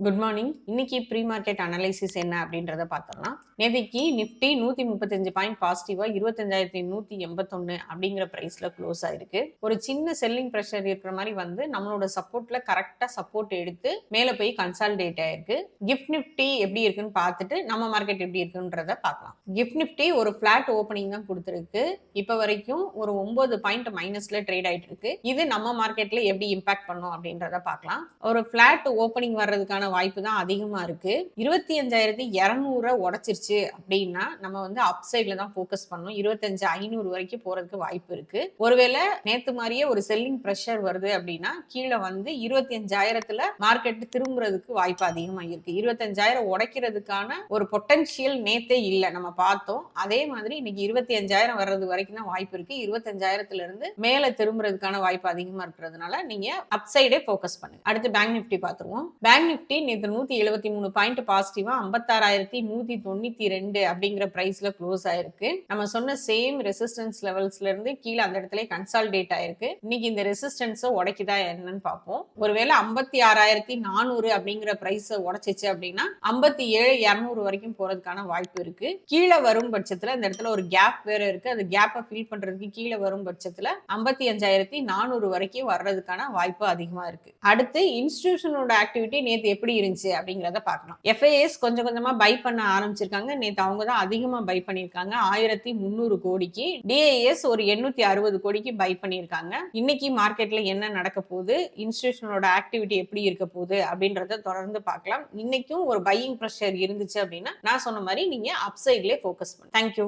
Good morning. இன்னைக்கு pre market analysis என்ன அப்படின்றத பார்த்தலாம். நேற்றுக்கு நிஃப்டி 135 பாயிண்ட் பாசிட்டிவா 25,181 அப்படிங்கிற பிரைஸ்ல க்ளோஸ் ஆயிருக்கு. ஒரு சின்ன செல்லிங் ப்ரெஷர் இருக்கிற மாதிரி வந்து நம்மளோட சப்போர்ட்ல கரெக்டா சப்போர்ட் எடுத்து மேல போய் கன்சாலிடேட் ஆயிருக்கு. கிஃப்ட் நிஃப்டி எப்படி இருக்குன்னு பார்த்துட்டு நம்ம மார்க்கெட் எப்படி இருக்குன்றத பார்க்கலாம். கிஃப்ட் நிஃப்டி ஒரு பிளாட் ஓப்பனிங் தான் கொடுத்துருக்கு. இப்ப வரைக்கும் ஒரு 9 பாயிண்ட் மைனஸ்ல ட்ரேட் ஆயிட்டு இருக்கு. இது நம்ம மார்க்கெட்ல எப்படி இம்பாக்ட் பண்ணும் அப்படின்றத பார்க்கலாம். ஒரு பிளாட் ஓப்பனிங் வர்றதுக்கான வாய்ப்பு தான் அதிகமா இருக்கு. 25,200 உடைச்சிருச்சு அப்படின்னா நம்ம வந்து அப் சைட்ல தான் போக்கஸ் பண்ணணும். 25,500 வரைக்கும் போறதுக்கு வாய்ப்பு இருக்கு. ஒருவேளை நேத்து மாதிரியே ஒரு செல்லிங் பிரஷர் வருது அப்படின்னா கீழே வந்து 25,000ல மார்க்கெட் திரும்புறதுக்கு வாய்ப்பு அதிகமா இருக்கு. 25,000 உடைக்கிறதுக்கான ஒரு பொட்டன்ஷியல் நேத்தே இல்லை, நம்ம பார்த்தோம். அதே மாதிரி இன்னைக்கு 25,000 வர்றது வரைக்கும் தான் வாய்ப்பு இருக்கு. 25,000ல இருந்து மேல திரும்புறதுக்கான வாய்ப்பு அதிகமா இருக்கிறதுனால நீங்க அப் சைடே போக்கஸ் பண்ணுங்க. அடுத்து பேங்க் நிஃப்டி பார்த்துருவோம். பேங்க் நிஃப்டி நேற்று 173 பாயிண்ட் பாசிட்டிவா 56,192 அப்படிங்கிற பிரைஸ்ல க்ளோஸ் ஆயிருக்கு. நம்ம சொன்ன சேம் ரெசிஸ்டன்ஸ் லெவல்ஸ்ல இருந்து கீழே அந்த இடத்துல கன்சாலிடேட் ஆயிருக்கு. இன்னைக்கு இந்த ரெசிஸ்டன்ஸை உடைக்குதா என்னன்னு பார்ப்போம். ஒருவேளை 56,400 அப்படிங்கிற பிரைஸ் உடைச்சிச்சு அப்படின்னா 57,200 வரைக்கும் போறதுக்கான வாய்ப்பு இருக்கு. கீழே வரும் பட்சத்துல இந்த இடத்துல ஒரு கேப் வேற இருக்கு. அந்த கேப்பை ஃபில் பண்றதுக்கு கீழே வரும் பட்சத்துல 55,400 வரைக்கும் வர்றதுக்கான வாய்ப்பு அதிகமா இருக்கு. அடுத்து இன்ஸ்டிடியூஷனோட ஆக்டிவிட்டி நேத்து எப்படி இருந்துச்சு அப்படிங்கறத பார்க்கலாம். FIS கொஞ்சம் கொஞ்சமா பை பண்ண ஆரம்பிச்சிருக்காங்க. நேத்து அவங்க தான் அதிகமா பை பண்ணிருக்காங்க. 1,300 கோடிக்கு. DIS ஒரு 860 கோடிக்கு பை பண்ணிருக்காங்க. இன்னைக்கு மார்க்கெட்ல என்ன நடக்க போகுது, இன்ஸ்டிடியூஷனோட ஆக்டிவிட்டி எப்படி இருக்க போகுது அப்படின்றத தொடர்ந்து பார்க்கலாம். இன்னைக்கும் ஒரு பையிங் பிரஷர் இருந்துச்சு அப்படின்னா நான் சொன்ன மாதிரி நீங்க அப் சைட்லயே ஃபோக்கஸ் பண்ணுங்க. தேங்க்யூ.